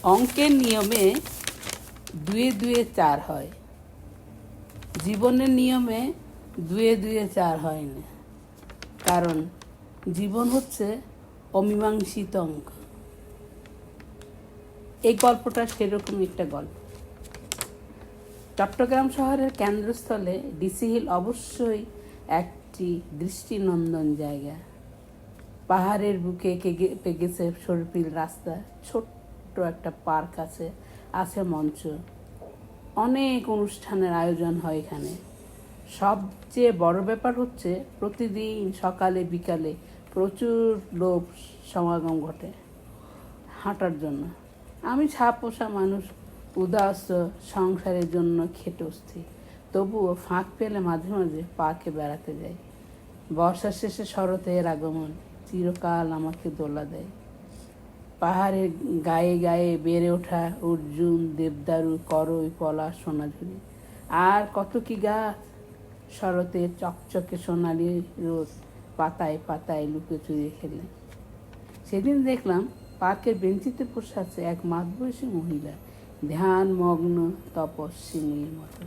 অঙ্কের নিয়মে 2 এ 2 4 হয়, জীবনের নিয়মে 2 এ 2 4 হয় না, কারণ জীবন হচ্ছে অমীমাংসিত অঙ্ক। এই গল্পটা সেরকম একটা গল্প। চট্টগ্রাম শহরের কেন্দ্রস্থলে ডিসি হিল অবশ্যই একটি দৃষ্টিনন্দন জায়গা। পাহাড়ের বুকে গেছে সরপিল রাস্তা, ছোট্ট একটা পার্ক আছে, আছে মঞ্চ, অনেক অনুষ্ঠানের আয়োজন হয় এখানে। সবচেয়ে বড় ব্যাপার হচ্ছে প্রতিদিন সকালে বিকালে প্রচুর লোক সমাগম ঘটে হাঁটার জন্য। আমি ছাপোষা মানুষ, উদাস, সংসারের জন্য খেটে অস্থির, তবুও ফাঁক পেলে মাঝে মাঝে পার্কে বেড়াতে যাই। বর্ষার শেষে শরতের আগমন চিরকাল আমাকে দোলা দেয়। পাহাড়ের গায়ে গায়ে বেড়ে ওঠা অর্জুন, দেবদারু, করই, পলাশ, সোনাঝুরি, আর কত কি গাছ। শরতের চকচকে সোনালি রোদ পাতায় পাতায় লুকোচুরি খেলে। সেদিন দেখলাম পার্কের বেঞ্চিতে বসে আছে এক মাঝবয়সী মহিলা, ধ্যান মগ্ন তপস্বিনীর মতো।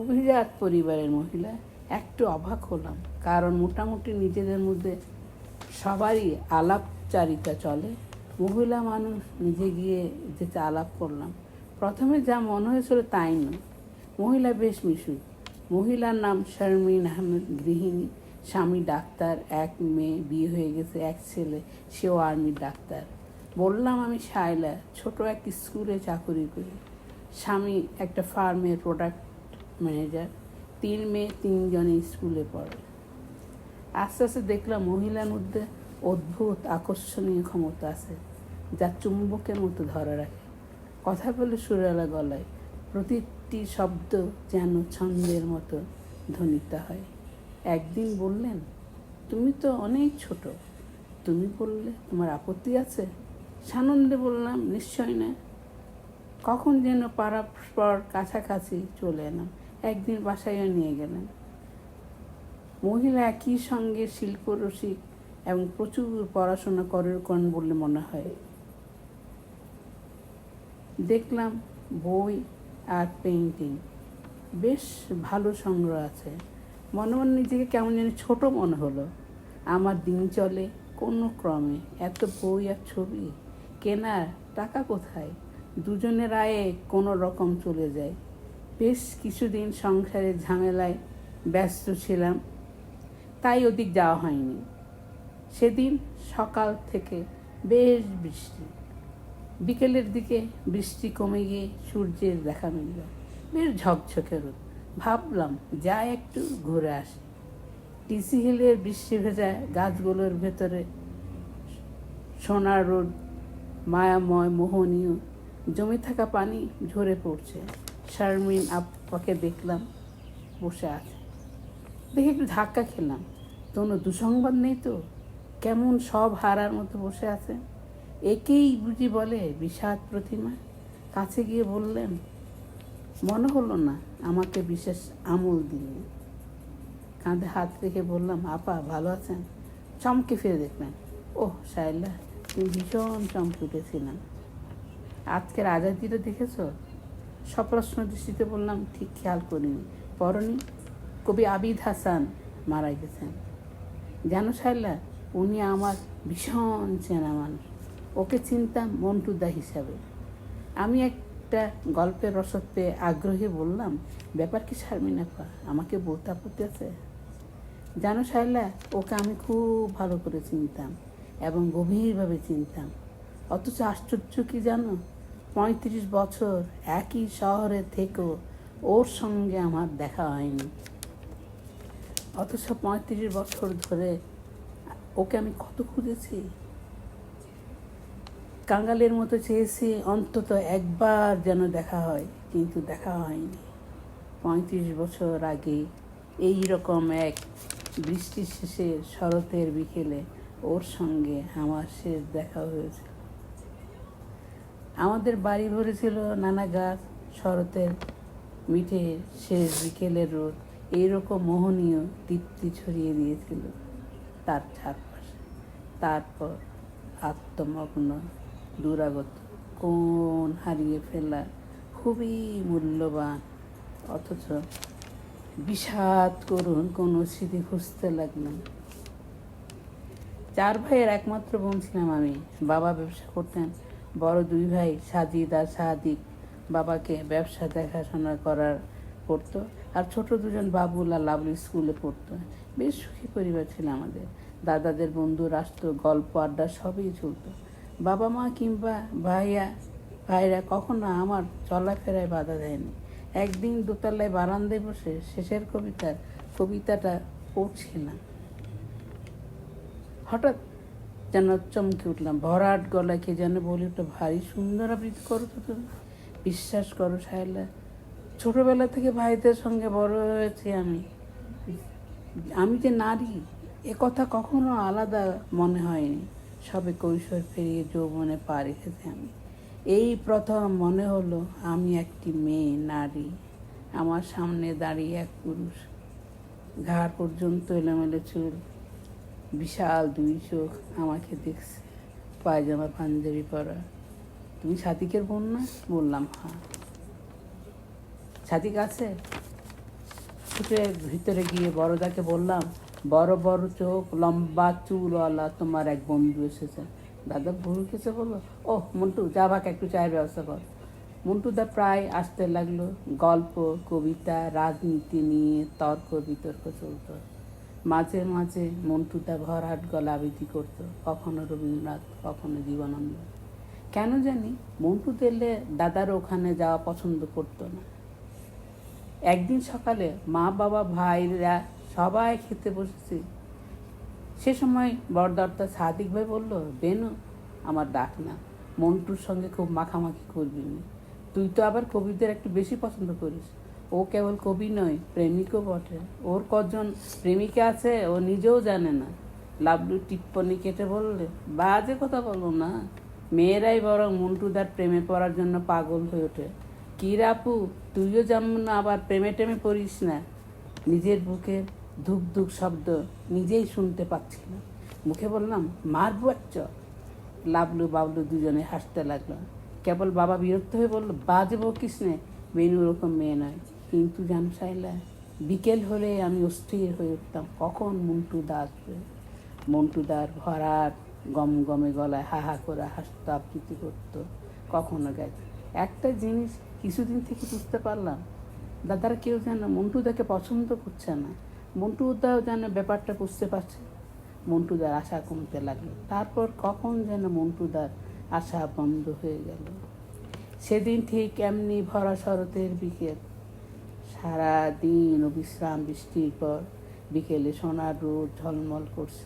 অভিজাত পরিবারের মহিলা। একটু অবাক হলাম, কারণ মোটামুটি নিজেদের মধ্যে সবারই আলাপচারিতা চলে। মহিলা মানুষ, নিজে গিয়ে যেটা আলাপ করলাম, প্রথমে যা মনে হয়েছিল তাই নয়। মহিলা বেশ মিশুক। মহিলার নাম শারমিন আহমেদ, গৃহিণী, স্বামী ডাক্তার, এক মেয়ে, বিয়ে হয়ে গেছে, এক ছেলে, সেও আর্মির ডাক্তার। বললাম আমি শায়লা, ছোট এক স্কুলে চাকরি করি, স্বামী একটা ফার্মের প্রোডাক্ট ম্যানেজার, 3 মেয়ে, 3জনই স্কুলে পড়ে। আস্তে আস্তে দেখলাম মহিলার মধ্যে অদ্ভুত আকর্ষণীয় ক্ষমতা আছে, যা চুম্বকের মতো ধরে রাখে। কথা বলে সুরেলা গলায়, প্রতিটি শব্দ যেন ছন্দের মতো ধ্বনিত হয়। একদিন বললেন, তুমি তো অনেক ছোট। তুমি বললে তোমার আপত্তি আছে? সানন্দে বললাম, নিশ্চয় না। কখন যেন পারস্পর কাছাকাছি চলে এলাম। একদিন বাসায়ও নিয়ে গেলেন। মহিলা একই সঙ্গে শিল্পরসিক এবং প্রচুর পড়াশোনা করেন বলে মনে হয়। দেখলাম বই আর পেইন্টিং, বেশ ভালো সংগ্রহ আছে। মনে মনে নিজেকে কেমন যেন ছোট মনে হলো। আমার দিন চলে কোনো ক্রমে, এত বই আর ছবি কেনার টাকা কোথায়? দুজনের আয়ে কোনো রকম চলে যায়। বেশ কিছুদিন সংসারের ঝামেলায় ব্যস্ত ছিলাম, তাই ওদিক যাওয়া হয়নি। সেদিন সকাল থেকে বেশ বৃষ্টি, বিকেলের দিকে বৃষ্টি কমে গিয়ে সূর্যের দেখা মিলল, বেশ ঝকঝকে রোদ। ভাবলাম যাই একটু ঘুরে আসি। ডিসি হিলের বৃষ্টি ভেজা গাছগুলোর ভেতরে সোনার রোদ মায়াময়, মোহনীয়, জমে থাকা পানি ঝরে পড়ছে। শারমিন আপাকে দেখলাম বসে আছে, দেখে একটু ধাক্কা খেলাম। কোনো দুঃসংবাদ নেই তো? কেমন সব হারার মতো বসে আছে। একেই বুঝি বলে বিষাদ প্রতিমা? কাছে গিয়ে বললেন, মনে হলো না আমাকে বিশেষ আমল দিলেন। কাঁধে হাত রেখে বললাম, আপা ভালো আছেন? চমকে ফিরে দেখলেন, ওহ শায়লা, তুমি ভীষণ চমকে উঠেছিলাম। আজকের আজাদিটা দেখেছ? সপ্রশ্ন দৃষ্টিতে বললাম, ঠিক খেয়াল করিনি। পরনি? কবি আবিদ হাসান মারা গেছেন জানো শায়লা? উনি আমার ভীষণ চেনা মানুষ। ওকে চিনতাম মন্টুদা হিসাবে। আমি একটা গল্পের রসদ পেয়ে আগ্রহী বললাম, ব্যাপার কি শারমিন আপা? আমাকে বলতে আপত্তি আছে? জানো শায়লা, ওকে আমি খুব ভালো করে চিনতাম এবং গভীরভাবে চিনতাম। অথচ আশ্চর্য কি জানো, 35 বছর একই শহরে থেকেও ওর সঙ্গে আমার দেখা হয়নি। অথচ 35 বছর ধরে ওকে আমি কত খুঁজেছি। কাঙালের মতো চেয়েছি অন্তত একবার যেন দেখা হয়, কিন্তু দেখা হয়নি। 35 বছর আগে এই রকম এক বৃষ্টির শেষে শরতের বিকেলে ওর সঙ্গে আমার শেষ দেখা হয়েছে। আমাদের বাড়ি ভরেছিল নানা গাছ। শরতের মিঠে শেষ বিকেলের রোদ এইরকম মোহনীয় দীপ্তি ছড়িয়ে দিয়েছিল তার চারপাশে। তারপর আত্মমগ্ন, দুরাগত কোন হারিয়ে ফেলা খুবই মূল্যবান, অথচ বিষাদ করুন কোনো স্মৃতি খুঁজতে লাগলাম। 4 ভাইয়ের একমাত্র বোন ছিলাম আমি। বাবা ব্যবসা করতেন। বড় 2 ভাই সাজিদ আর সাদিক বাবাকে ব্যবসা দেখাশোনা করতো, আর ছোট 2জন বাবুল আর লাভলি স্কুলে পড়তো। বেশ সুখী পরিবার ছিল আমাদের। দাদাদের বন্ধুরা আসতো, গল্প আড্ডা সবই চলতো। বাবা মা কিংবা ভাইরা কখনো আমার চলাফেরায় বাধা দেয়নি। একদিন দোতলায় বারান্দায় বসে শেষের কবিতাটা পড়ছিলাম। হঠাৎ যেন চমকে উঠলাম। ভরাট গলায় কে যেন বলে উঠলো, ভারী সুন্দর আবৃত্তি করো তো তুমি। বিশ্বাস করো সাহেলা, ছোটবেলা থেকে ভাইদের সঙ্গে বড় হয়েছি আমি যে নারী এ কথা কখনো আলাদা মনে হয়নি। সবে কৈশোর পেরিয়ে যৌবনে পা রেখেছি আমি। এই প্রথম মনে হলো আমি একটি মেয়ে নারী। আমার সামনে দাঁড়িয়ে এক পুরুষ, ঘাড় পর্যন্ত এলোমেলো চুল, বিশাল 2 চোখ আমাকে দেখছে, পায়জামা পাঞ্জাবি পরা। তুমি সাদিকের বোন না? বললাম হ্যাঁ। সাদিক আছে? ছুটে ভিতরে গিয়ে বড়দাকে বললাম, বড় বড় চোখ, লম্বা চুলওয়ালা তোমার এক বন্ধু এসেছে। দাদা ভুরুকেছে, বললো, ওহ মন্টু, যা ভাগ একটু চায়ের ব্যবস্থা কর। মন্টুদা প্রায় আসতে লাগলো। গল্প, কবিতা, রাজনীতি নিয়ে তর্ক বিতর্ক চলত। মাঝে মাঝে মন্টুদা ভরাট গলা আবৃত্তি করতো, কখনো রবীন্দ্রনাথ, কখনো জীবনানন্দ। কেন জানি মন্টু এলে দাদার ওখানে যাওয়া পছন্দ করতো না। একদিন সকালে মা বাবা ভাইরা সবাই খেতে বসেছি। সে সময় বড়দর্তা সাদিক ভাই বলল, বেনু, আমার ডাক না, মন্টুর সঙ্গে খুব মাখামাখি করবি না। তুই তো আবার কবিদের একটু বেশি পছন্দ করিস। ও কেবল কবি নয়, প্রেমিকও বটে। ওর কজন প্রেমিকা আছে ও নিজেও জানে না। লাবলু টিপ্পনি কেটে বললে, বাজে কথা বলো না, মেয়েরাই বরং মন্টুদার প্রেমে পড়ার জন্য পাগল হয়ে ওঠে। কি রাপু, তুইও যেমন আবার প্রেমে টেমে পড়িস না। নিজের বুকের ধুক ধুক শব্দ নিজেই শুনতে পাচ্ছি না। মুখে বললাম, মারবো এক চর। লাবলু বাবলু দুজনে হাসতে লাগলো। কেবল বাবা বিরক্ত হয়ে বলল, বাজে বকিস নে, বেনু ওরকম মেয়ে নয়। কিন্তু জানো সাইলা, বিকেল হলে আমি অস্থির হয়ে উঠতাম, কখন মন্টুদা আসবে। মন্টুদার ভরাট গমগমে গলায় হা হা করে হাসতো, আবৃত্তি করতো, কখনো গাইত। একটা জিনিস কিছুদিন থেকে বুঝতে পারলাম, দাদারা কেউ যেন মন্টুদাকে পছন্দ করছে না। মন্টুদাও যেন ব্যাপারটা বুঝতে পারছে। মন্টুদার আশা কমতে লাগলো। তারপর কখন যেন মন্টুদার আশা বন্ধ হয়ে গেল। সেদিন ঠিক এমনি ভরা শরতের বিকেল। সারাদিন বিশ্রাম বৃষ্টির পর বিকেলে সোনার রোদ ঝলমল করছে।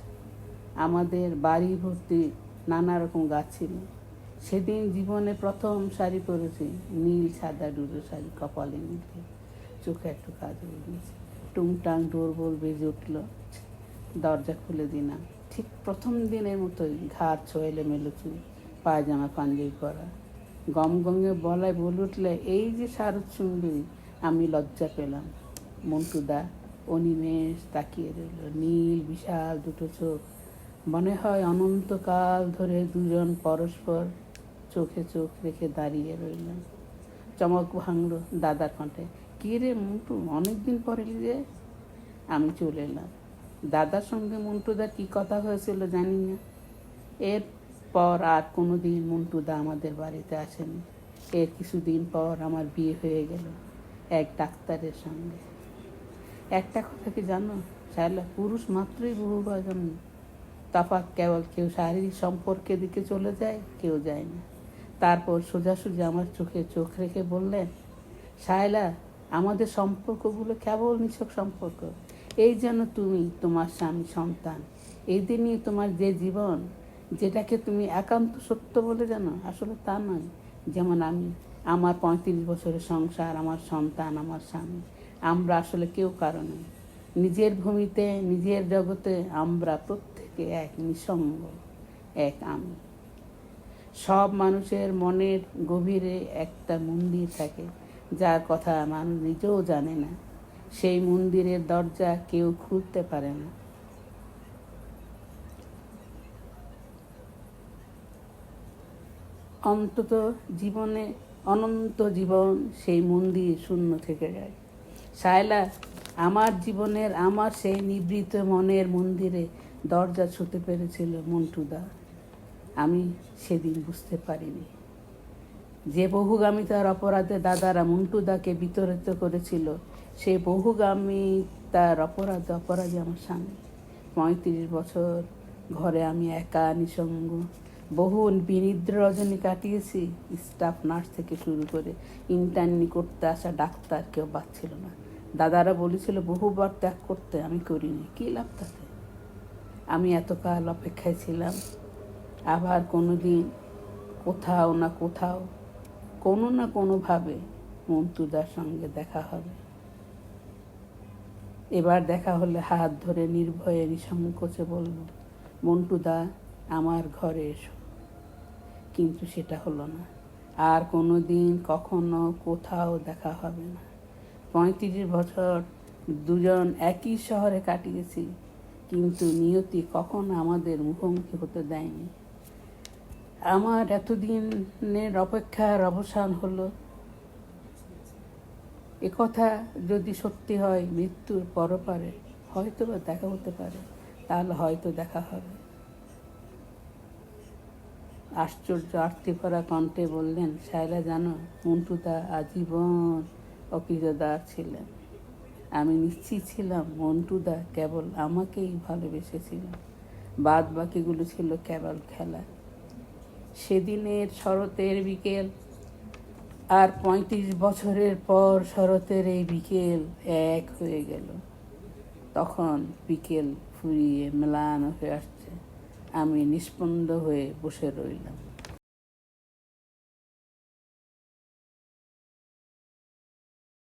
আমাদের বাড়ি ভর্তি নানা রকম গাছ ছিল। সেদিন জীবনে প্রথম শাড়ি পরেছি, নীল সাদা ডুডো শাড়ি, কপালে নিতে, চোখে একটু কাজল দিয়েছে। টুংটাং ডোরবেল বেজে উঠল। দরজা খুলে দিলাম। ঠিক প্রথম দিনের মতোই ঘাট ছোঁয়েলে মেলো চুল, পায়জামা পাঞ্জাবি পরা। গমগমে বলায় বলে উঠলে, এই যে শারদ সুন্দরী। আমি লজ্জা পেলাম। মন্টুদা অনিমেষ তাকিয়ে রইল, নীল বিশাল 2 চোখ। মনে হয় অনন্তকাল ধরে 2জন পরস্পর চোখে চোখ রেখে দাঁড়িয়ে রইলাম। চমক ভাঙল দাদার কণ্ঠে, কী রে মন্টু, অনেকদিন পরে যে। আমি চলে এলাম। দাদার সঙ্গে মন্টুদার কী কথা হয়েছিল জানি না। এরপর আর কোনো দিন মন্টুদা আমাদের বাড়িতে আসেনি। এর কিছুদিন পর আমার বিয়ে হয়ে গেল এক ডাক্তারের সঙ্গে। একটা কথা কি জানো শায়লা, পুরুষ মাত্রই বহুবার জন্ম। তফাৎ কেবল কেউ শারীরিক সম্পর্কের দিকে চলে যায়, কেউ যায় না। তারপর সোজাসুজি আমার চোখে চোখ রেখে বললেন, শায়লা, আমাদের সম্পর্কগুলো কেবল নিছক সম্পর্ক। এই যেন তুমি, তোমার স্বামী, সন্তান, এদের নিয়ে তোমার যে জীবন, যেটাকে তুমি একান্ত সত্য বলে জানো, আসলে তা নয়। যেমন আমি, আমার 35 বছরের সংসার, আমার সন্তান, আমার স্বামী, আমরা আসলে কেউ কারো নই। নিজের ভূমিতে, নিজের জগতে আমরা প্রত্যেকে এক, নিঃসঙ্গ এক আমি। সব মানুষের মনের গভীরে একটা মন্দির থাকে, যার কথা মানুষ নিজেও জানে না। সেই মন্দিরের দরজা কেউ খুলতে পারে না। অন্তত জীবনে অনন্ত জীবন সেই মন্দির শূন্য থেকে যায়। শায়লা আমার জীবনের আমার সেই নিবৃত মনের মন্দিরে দরজা ছুঁতে পেরেছিল মন্টুদা। আমি সেদিন বুঝতে পারিনি যে বহুগামিতার অপরাধে দাদারা মন্টুদাকে বিতরিত করেছিল, সেই বহুগামিতার অপরাধী আমার স্বামী। 35 বছর ঘরে আমি একা নিঃসঙ্গ, বহু বিনিদ্র রজনী কাটিয়েছি। স্টাফ নার্স থেকে শুরু করে ইন্টার্নি করতে আসা ডাক্তার কেউ বাঁচছিল না। দাদারা বলেছিল বহুবার ত্যাগ করতে, আমি করিনি। কী লাভ তাতে? আমি এতকাল অপেক্ষায় ছিলাম আবার কোনো দিন কোথাও না কোথাও কোনো না কোনোভাবে মন্টুদার সঙ্গে দেখা হবে। এবার দেখা হলে হাত ধরে নির্ভয়ে নিঃসংকোচে বলব, মন্টুদা আমার ঘরে এসো। কিন্তু সেটা হলো না। আর কোনো দিন কখনো কোথাও দেখা হবে না। 35 বছর দুজন একই শহরে কাটিয়েছি, কিন্তু নিয়তি কখনো আমাদের মুখোমুখি হতে দেয়নি। আমার এতদিনের অপেক্ষার অবসান হলো। একথা যদি সত্যি হয়, মৃত্যুর পরপারে হয়তো বা দেখা হতে পারে, তাহলে হয়তো দেখা হবে। আশ্চর্য আরতি ভরা কণ্ঠে বললেন, শায়লা জানো, মন্টুদা আজীবন অকৃতদার ছিলেন। আমি নিশ্চিত ছিলাম মন্টুদা কেবল আমাকেই ভালোবেসেছিলেন, বাদ বাকিগুলো ছিল কেবল খেলা। সেদিনের শরতের বিকেল আর 35 বছরের পর শরতের এই বিকেল এক হয়ে গেল। তখন বিকেল ফুরিয়ে ম্লান হয়ে আসছে। আমি নিস্পন্দ হয়ে বসে রইলাম।